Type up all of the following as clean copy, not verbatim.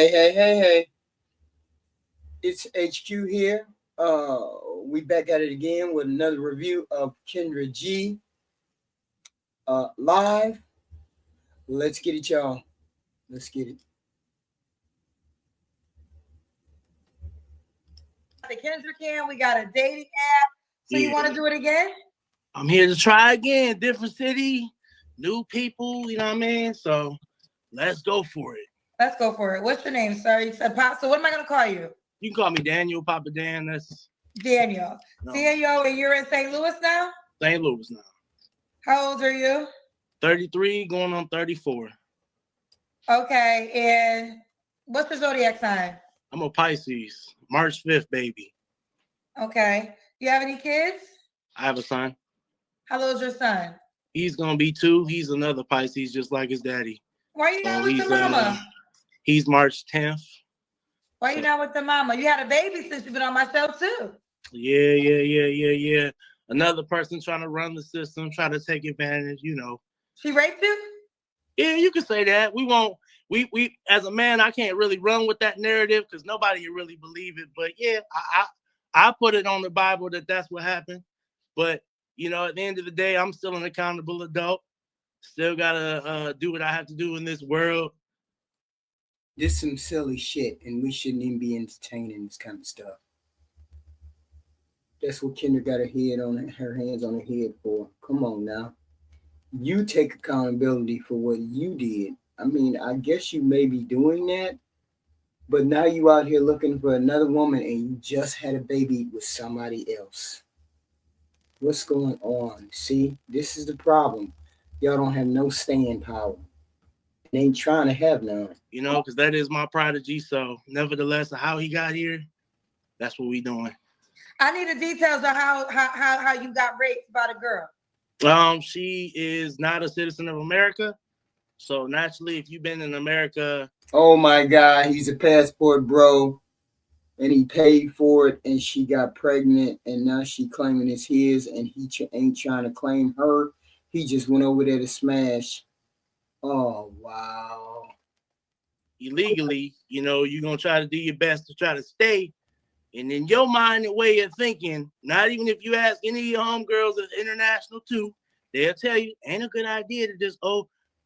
Hey. It's HQ here. We back at it again with another review of Kendra G. Live. Let's get it, y'all. Let's get it. The Kendra Cam, we got a dating app. So you want to do it again? I'm here to try again. Different city, new people, you know what I mean? So let's go for it. Let's go for it. What's your name, sir? You said Pop. So what am I going to call you? You can call me Daniel, Papa Dan. That's Daniel. No. Daniel, and you're in St. Louis now? St. Louis now. How old are you? 33, going on 34. Okay, and what's your zodiac sign? I'm a Pisces, March 5th, baby. Okay. You have any kids? I have a son. How old is your son? He's going to be 2. He's another Pisces, just like his daddy. Why are you not with the mama? He's March 10th. Why are you not with the mama? You had a baby since you've been on my show, too. Yeah. Another person trying to run the system, try to take advantage, you know. She raped you? Yeah, you can say that. We won't. We as a man, I can't really run with that narrative because nobody can really believe it. But yeah, I put it on the Bible that that's what happened. But you know, at the end of the day, I'm still an accountable adult. Still gotta do what I have to do in this world. This is some silly shit, and we shouldn't even be entertaining this kind of stuff. That's what Kendra got her hands on her head for. Come on now. You take accountability for what you did. I mean, I guess you may be doing that, but now you out here looking for another woman and you just had a baby with somebody else. What's going on? See, this is the problem. Y'all don't have no staying power. And ain't trying to have none. You know, because that is my prodigy. So nevertheless, how he got here, that's what we doing. I need the details of how you got raped by the girl. She is not a citizen of America. So naturally, if you've been in America. Oh my God, he's a passport bro. And he paid for it and she got pregnant and now she claiming it's his and he ain't trying to claim her. He just went over there to smash. Oh, wow. Illegally, you know, you're going to try to do your best to try to stay. And in your mind and way of thinking, not even if you ask any of your homegirls at international too, they'll tell you, ain't a good idea to just,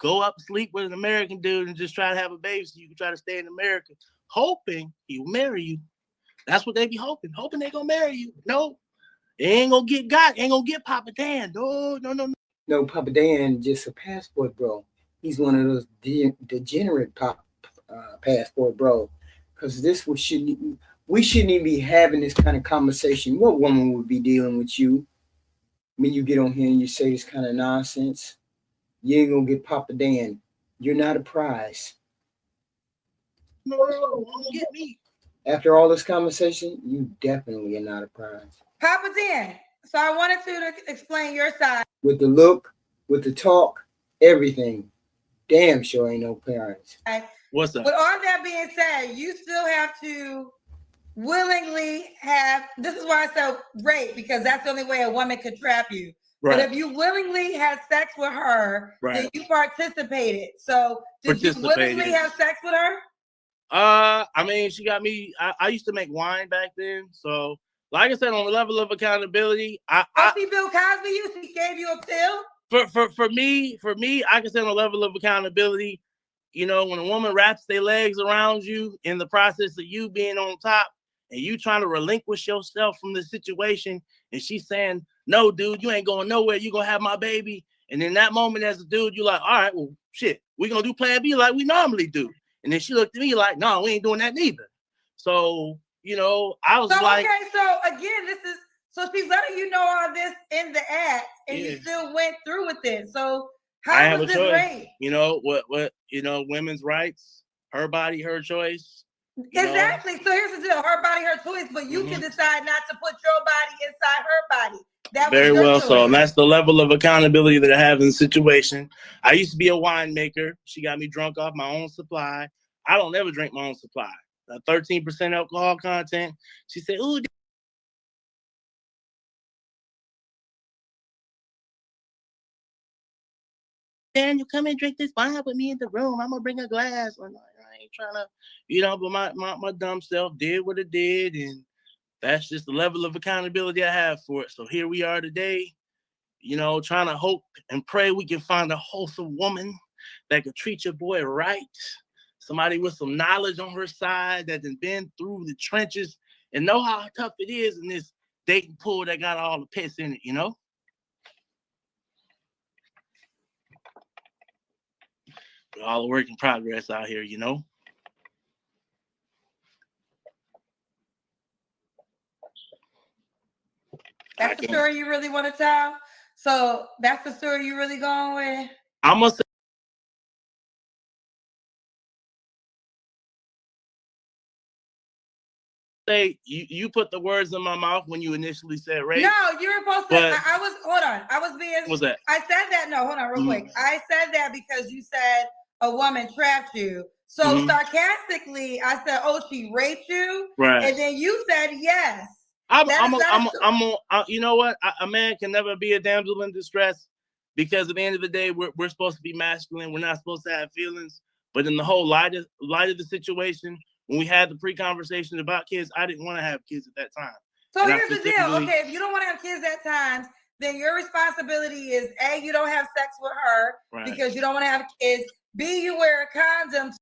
go up sleep with an American dude and just try to have a baby so you can try to stay in America, hoping he will marry you. That's what they be hoping they gonna marry you. No, they ain't gonna get got, ain't gonna get Papa Dan. No. No, Papa Dan just a passport bro. He's one of those degenerate passport bro. Because we shouldn't even be having this kind of conversation. What woman would be dealing with you when you get on here and you say this kind of nonsense? You ain't gonna get Papa Dan. You're not a prize. No, don't get me. After all this conversation, you definitely are not a prize. Papa Dan, so I wanted you to explain your side. With the look, with the talk, everything. Damn sure ain't no parents. What's up? With all that being said, you still have to willingly have, this is why I said rape, because that's the only way a woman could trap you. Right. But if you willingly had sex with her, then you participated. So did you willingly have sex with her? I mean, she got me. I used to make wine back then. So, like I said, on the level of accountability, she Bill Cosby you? She gave you a pill? For me, I can say on the level of accountability, you know, when a woman wraps their legs around you in the process of you being on top and you trying to relinquish yourself from the situation, and she's saying, no, dude, you ain't going nowhere. You're going to have my baby. And in that moment as a dude, you're like, all right, well, shit, we're going to do plan B like we normally do. And then she looked at me like, no, we ain't doing that neither. So, you know, I was like. Okay, so again, so she's letting you know all this in the act and you still went through with it. So how was this rape? You know, what, you know, women's rights, her body, her choice. Exactly. So here's the deal, her body, her choice, but you can decide not to put your body inside her body. That Very well so. And that's the level of accountability that I have in the situation. I used to be a winemaker. She got me drunk off my own supply. I don't ever drink my own supply. 13% alcohol content. She said, ooh, Daniel, come and drink this wine with me in the room. I'm going to bring a glass. I'm like, I ain't trying to, but my dumb self did what it did, and that's just the level of accountability I have for it. So here we are today, trying to hope and pray we can find a wholesome woman that could treat your boy right. Somebody with some knowledge on her side that has been through the trenches and know how tough it is in this dating pool that got all the piss in it, We're all a work in progress out here, That's the story you really want to tell? So that's the story you really going with? I'm going to say you put the words in my mouth when you initially said rape. No, you were supposed to. I was, hold on. I was being. What's that? I said that. No, hold on real quick. I said that because you said a woman trapped you. So sarcastically, I said, "Oh, she raped you," right? And then you said yes. You know what? A man can never be a damsel in distress because at the end of the day, we're supposed to be masculine. We're not supposed to have feelings. But in the whole light of the situation, when we had the pre-conversation about kids, I didn't want to have kids at that time. So here's the deal. Okay, if you don't want to have kids at times, then your responsibility is A, you don't have sex with her because you don't want to have kids. B, you wear a condom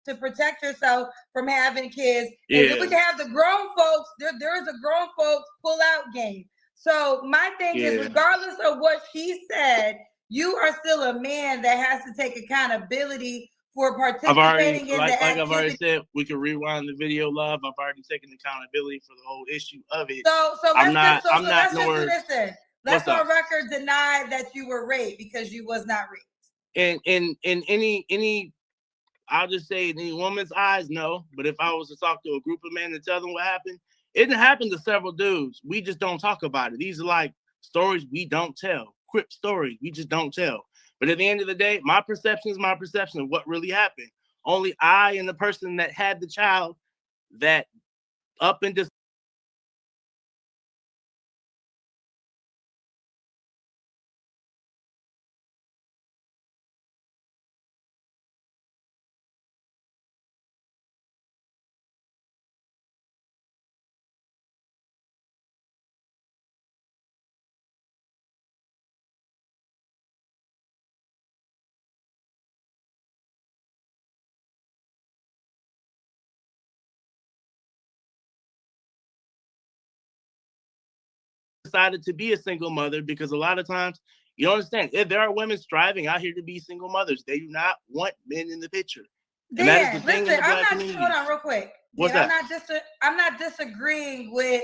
to protect yourself from having kids. Yeah. And we can have the grown folks, there is a grown folks pull out game. So my thing is, regardless of what she said, you are still a man that has to take accountability for participating in the activity. I've already said, we can rewind the video, love. I've already taken accountability for the whole issue of it. So let's just do this then. Let's on record deny that you were raped because you was not raped. In any I'll just say in any woman's eyes, no. But if I was to talk to a group of men and tell them what happened, it didn't happen to several dudes. We just don't talk about it. These are like stories we don't tell. Crip stories we just don't tell. But at the end of the day, my perception is my perception of what really happened. Only I and the person that had the child that up and just decided to be a single mother because a lot of times you understand if there are women striving out here to be single mothers, they do not want men in the picture. And that is the thing in the black community. Hold on real quick. I'm not disagreeing with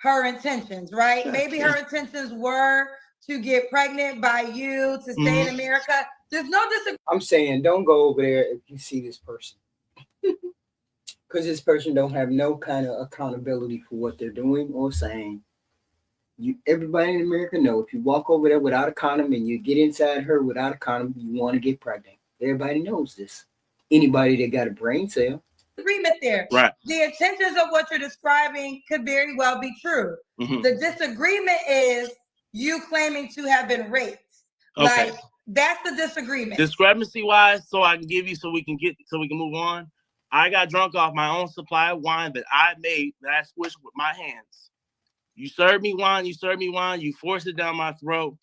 her intentions, right? Sure, maybe her intentions were to get pregnant by you, to stay in America. There's no disagreement. I'm saying don't go over there if you see this person. Because this person don't have no kind of accountability for what they're doing or saying. Everybody in America know if you walk over there without a condom and you get inside her without a condom, you want to get pregnant. Everybody knows this. Anybody that got a brain cell. Agreement there. Right. The intentions of what you're describing could very well be true. The disagreement is you claiming to have been raped. Okay. Like that's the disagreement. Discrepancy wise, so I can give you so we can move on. I got drunk off my own supply of wine that I made that I squished with my hands. You serve me wine, you force it down my throat.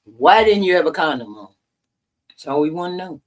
Why didn't you have a condom on? That's all we want to know.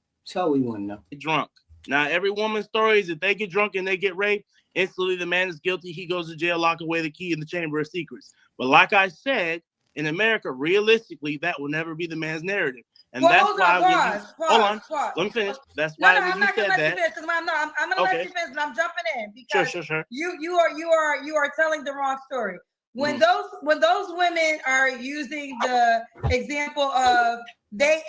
Drunk. Now, every woman's story is if they get drunk and they get raped, instantly the man is guilty. He goes to jail, lock away the key in the chamber of secrets. But like I said, in America, realistically, that will never be the man's narrative. And that's why hold on. Let me finish. That's why I'm not gonna let you finish because I'm gonna let you finish, and I'm jumping in because sure. You are telling the wrong story. When those women are using the example of they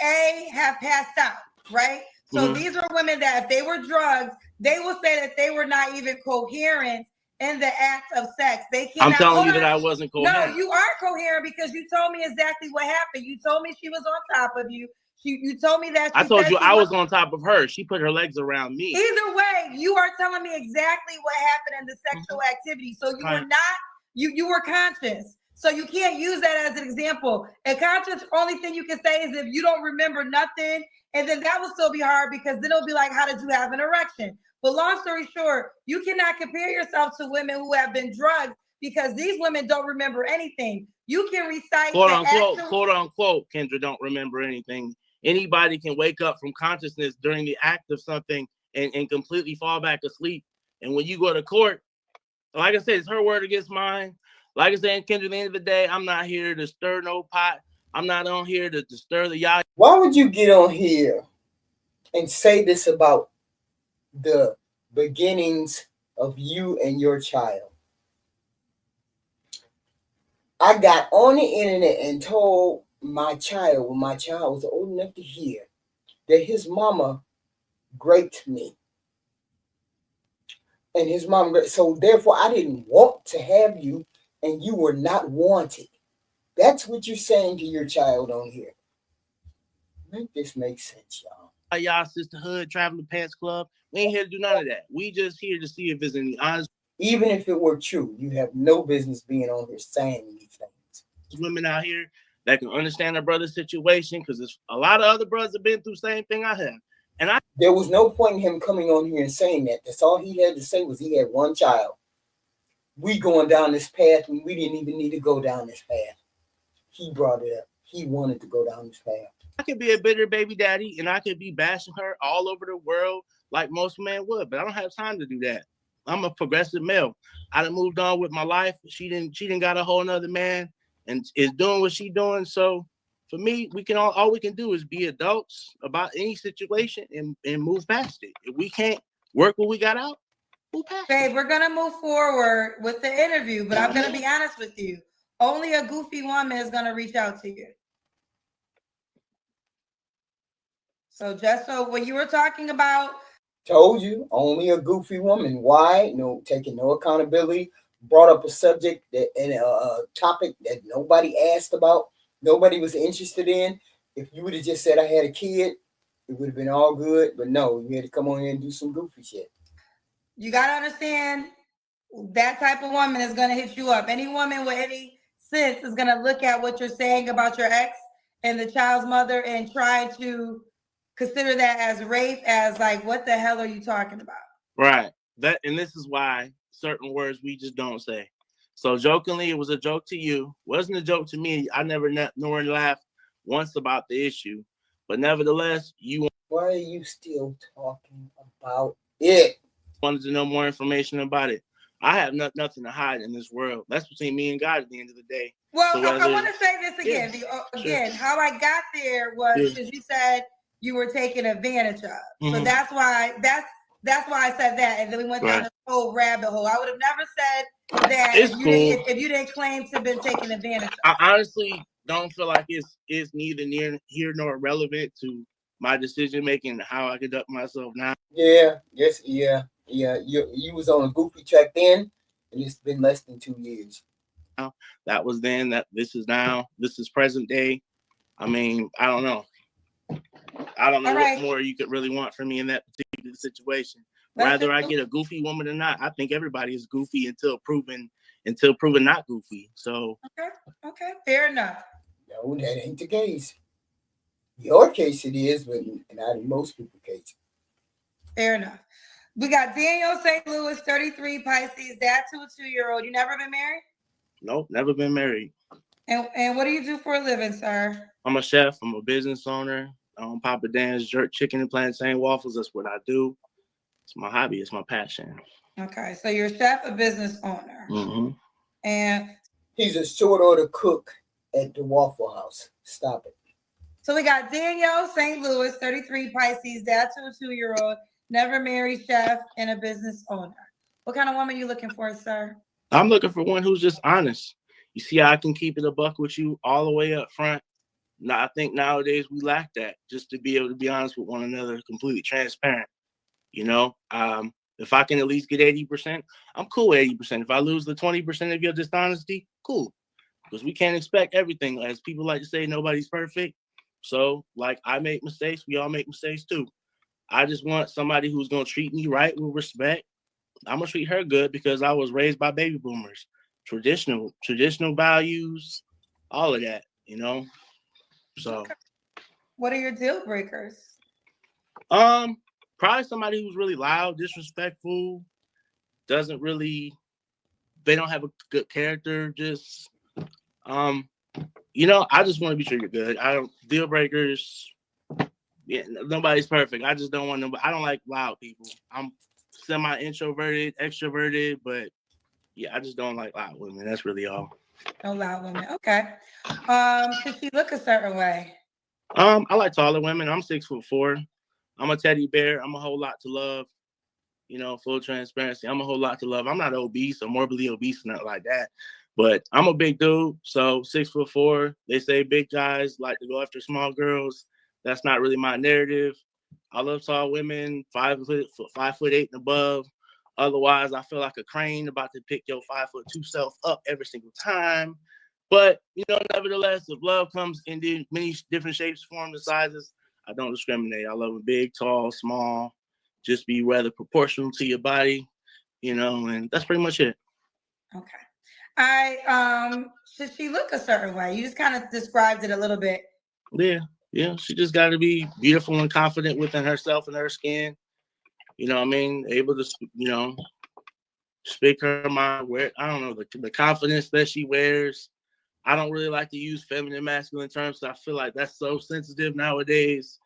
have passed out, right? So these are women that if they were drugged, they will say that they were not even coherent in the act of sex. They cannot. I'm telling you that I wasn't coherent. No, you are coherent because you told me exactly what happened. You told me she was on top of you. You told me that. I told you I was on top of her. She put her legs around me. Either way, you are telling me exactly what happened in the sexual activity. So you were not. You were conscious. So you can't use that as an example. And conscious, only thing you can say is if you don't remember nothing, and then that will still be hard because then it'll be like, how did you have an erection? But long story short, you cannot compare yourself to women who have been drugged because these women don't remember anything. You can recite quote unquote, Kendra don't remember anything. Anybody can wake up from consciousness during the act of something and completely fall back asleep. And when you go to court, like I said, it's her word against mine. Like I said, Kendra, at the end of the day, I'm not here to stir no pot. I'm not on here to stir the yah. Why would you get on here and say this about the beginnings of you and your child? I got on the internet and told my child, when my child was old enough to hear, that his mama raped me. And his mom, so therefore I didn't want to have you and you were not wanted. That's what you're saying to your child on here. Make this make sense, y'all. Y'all sisterhood, traveling pants club. We ain't here to do none of that. We just here to see if there's any honest. Even if it were true, you have no business being on here saying these things. Women out here that can understand their brother's situation, because there's a lot of other brothers have been through the same thing I have. And there was no point in him coming on here and saying that. That's all he had to say was he had one child. We going down this path and we didn't even need to go down this path. He brought it up. He wanted to go down this path. I could be a bitter baby daddy and I could be bashing her all over the world like most men would, but I don't have time to do that. I'm a progressive male. I done moved on with my life. She didn't got a whole nother man and is doing what she doing. So for me, we can all we can do is be adults about any situation and move past it. If we can't work what we got out, move past Babe, it. we're gonna move forward with the interview, but I'm gonna be honest with you. Only a goofy woman is gonna reach out to you. So just so when you were talking about, told you, only a goofy woman. Why? No, taking no accountability. Brought up a subject that and a topic that nobody asked about, nobody was interested in. If you would have just said I had a kid, it would have been all good. But no, you had to come on here and do some goofy shit. You gotta understand that type of woman is gonna hit you up. Any woman with any sense is gonna look at what you're saying about your ex and the child's mother and try to consider that as rape, as like, what the hell are you talking about? Right. That, and this is why certain words we just don't say. So jokingly, it was a joke to you. Wasn't a joke to me. I never nor laughed once about the issue. But nevertheless, why are you still talking about it? Wanted to know more information about it. I have nothing to hide in this world. That's between me and God at the end of the day. Well, so I want to say this again. Again, how I got there was because you said you were taken advantage of. So that's why I said that, and then we went down this whole rabbit hole. I would have never said that if you didn't claim to have been taken advantage of. I honestly don't feel like it's neither near here nor relevant to my decision making, how I conduct myself now. Yeah. You was on a goofy track then, and it's been less than 2 years. That was then. That this is now. This is present day. I mean, I don't know. What more you could really want from me in that particular situation. Whether I get a goofy woman or not, I think everybody is goofy until proven not goofy. So okay, fair enough. No, that ain't the case. Your case it is, but not in most people's case. Fair enough. We got Daniel St. Louis, 33, Pisces, dad to a 2-year-old. You never been married? Nope, never been married. And what do you do for a living, sir? I'm a chef. I'm a business owner. I own Papa Dan's jerk chicken and plantain waffles. That's what I do. It's my hobby. It's my passion. Okay, so you're a chef, a business owner. Mm-hmm. And he's a short order cook at the Waffle House. Stop it. So we got Daniel St. Louis, 33, Pisces, dad to a 2-year-old, never married, chef, and a business owner. What kind of woman are you looking for, sir? I'm looking for one who's just honest. You see how I can keep it a buck with you all the way up front? Now, I think nowadays we lack that, just to be able to be honest with one another, completely transparent. You know, if I can at least get 80%, I'm cool with 80%. If I lose the 20% of your dishonesty, cool. Because we can't expect everything. As people like to say, nobody's perfect. So, like, I make mistakes. We all make mistakes, too. I just want somebody who's going to treat me right with respect. I'm going to treat her good because I was raised by baby boomers. traditional values, all of that, you know. So Okay. What are your deal breakers? Probably somebody who's really loud, disrespectful, doesn't really, they don't have a good character. Just I just want to be sure you're good. I don't deal breakers. Yeah, nobody's perfect. I just don't want nobody. I don't like loud people. I'm semi-introverted, extroverted, but yeah, I just don't like loud women. That's really all. No loud women. Okay. Should she look a certain way? I like taller women. I'm 6'4". I'm a teddy bear. I'm a whole lot to love. Full transparency. I'm a whole lot to love. I'm not obese or morbidly obese, nothing like that. But I'm a big dude. So 6'4". They say big guys like to go after small girls. That's not really my narrative. I love tall women, 5'8" and above. Otherwise, I feel like a crane about to pick your 5'2" self up every single time. But nevertheless, if love comes in many different shapes, forms, and sizes, I don't discriminate. I love them big, tall, small. Just be rather proportional to your body, and that's pretty much it. Okay. Should she look a certain way? You just kind of described it a little bit. Yeah. She just got to be beautiful and confident within herself and her skin. You know what I mean? Able to, speak her mind. I don't know, the confidence that she wears. I don't really like to use feminine, masculine terms. So I feel like that's so sensitive nowadays.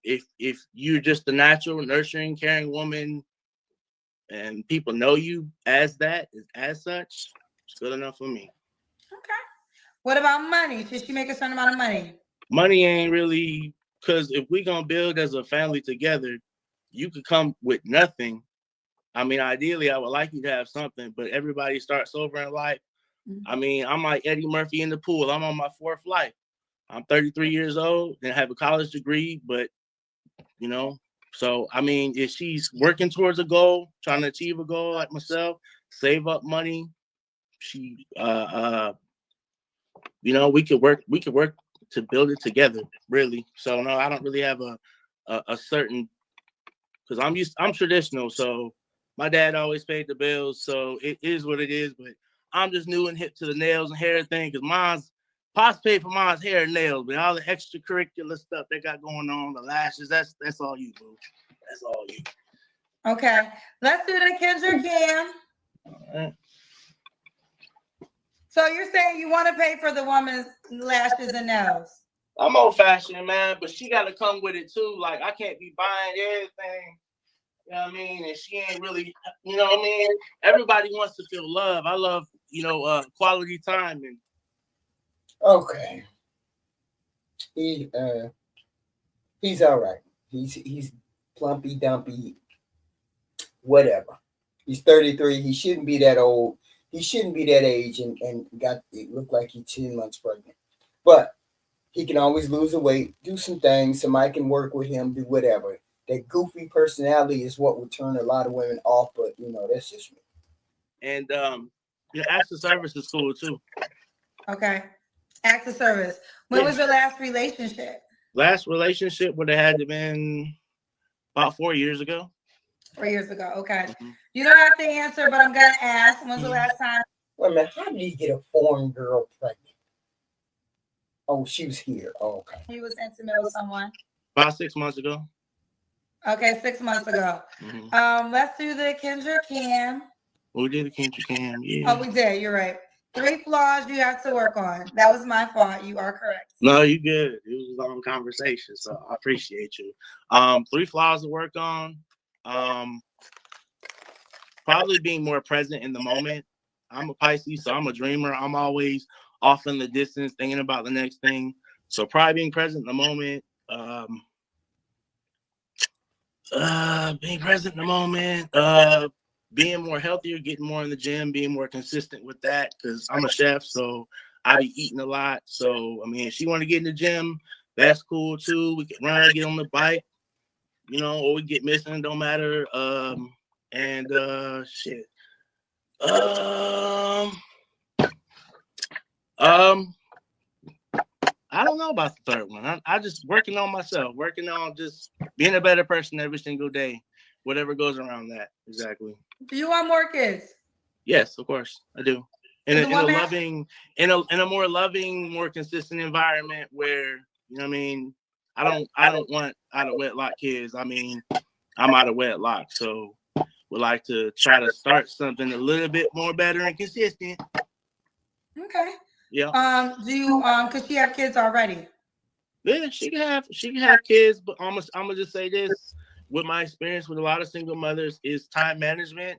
If you're just a natural, nurturing, caring woman, and people know you as such, it's good enough for me. Okay. What about money? Should she make a certain amount of money? Money ain't really, because if we gonna build as a family together, you could come with nothing. I mean, ideally, I would like you to have something, but everybody starts over in life. I mean, I'm like Eddie Murphy in the pool. I'm on my fourth life. I'm 33 years old and have a college degree, but so I mean, if she's working towards a goal, trying to achieve a goal like myself, save up money, she we could work to build it together, really. So no, I don't really have a certain, because I'm traditional, so my dad always paid the bills, so it is what it is. But I'm just new and hip to the nails and hair thing, because Pops paid for mine's hair and nails, but all the extracurricular stuff they got going on, the lashes, that's all you, boo. That's all you. Okay, let's do the Kendra Cam. All right. So you're saying you want to pay for the woman's lashes and nails? I'm old fashioned, man, but she got to come with it too. Like, I can't be buying everything. You know what I mean? And she ain't really, you know what I mean? Everybody wants to feel love. I love, quality time. And okay, he's all right. He's plumpy dumpy, whatever. He's 33. He shouldn't be that old. He shouldn't be that age and it looked like he's 10 months pregnant. But he can always lose the weight, do some things. Somebody can work with him, do whatever. That goofy personality is what would turn a lot of women off, but that's just me. And acts of service is cool too. Okay. Acts of service. When was your last relationship? Last relationship would have had to been about 4 years ago. 4 years ago. Okay. Mm-hmm. You don't have to answer, but I'm gonna ask. When's the last time? Wait a minute, how did he get a foreign girl pregnant? Oh, she was here. Oh, okay. He was intimate with someone. About 6 months ago. Okay, 6 months ago. Mm-hmm. Let's do the Kendra Cam. We did the Kendra Cam, yeah. Oh, we did. You're right. 3 flaws you have to work on. That was my fault. You are correct. No, you good. It was a long conversation, so I appreciate you. 3 flaws to work on. Probably being more present in the moment. I'm a Pisces, so I'm a dreamer. I'm always off in the distance, thinking about the next thing. So probably being present in the moment. Being present in the moment. Being more healthier, getting more in the gym, being more consistent with that, because I'm a chef, so I be eating a lot. So I mean, if she want to get in the gym, that's cool too. We can run, get on the bike, or we get missing, don't matter. Shit. I don't know about the third one. I just working on myself, working on just being a better person every single day, whatever goes around that. Exactly. Do you want more kids? Yes, of course, I do. In Does a, the in a woman loving, in a more loving, more consistent environment where, you know what I mean, I don't want out of wedlock kids. I mean, I'm out of wedlock, so would like to try to start something a little bit more better and consistent. okay? Yeah. Do you could she have kids already? Yeah, she can have kids, but I'm gonna just say this: with my experience with a lot of single mothers, is time management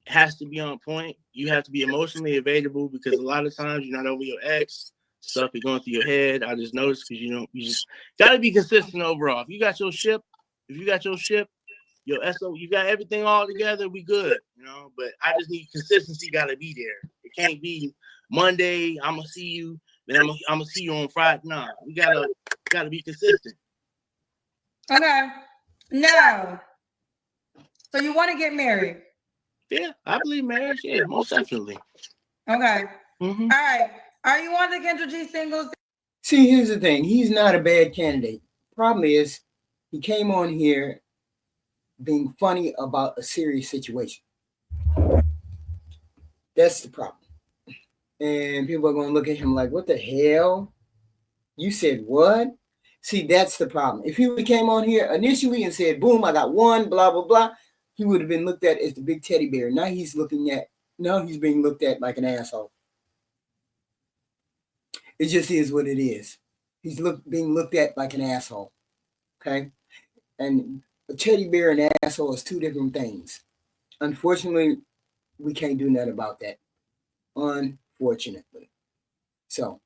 has to be on point. You have to be emotionally available because a lot of times you're not over your ex. Stuff is going through your head. I just noticed because you just gotta be consistent overall. If you got your ship, your SO, you got everything all together, we good, you know. But I just need consistency. Got to be there. It can't be Monday. I'm gonna see you, then I'm gonna see you on Friday. Nah, we gotta be consistent. Okay. Now, so you want to get married? Yeah, I believe marriage. Yeah, most definitely. Okay. Mm-hmm. All right. Are you on the Kendra G singles? See, here's the thing. He's not a bad candidate. Problem is, he came on here being funny about a serious situation. That's the problem. And people are going to look at him like, what the hell? You said what? See, that's the problem. If he would have came on here initially and said, boom, I got one, blah, blah, blah, he would have been looked at as the big teddy bear. Now he's being looked at like an asshole. It just is what it is. He's being looked at like an asshole. Okay? And a teddy bear and an asshole is two different things. Unfortunately, we can't do nothing about that. Unfortunately. So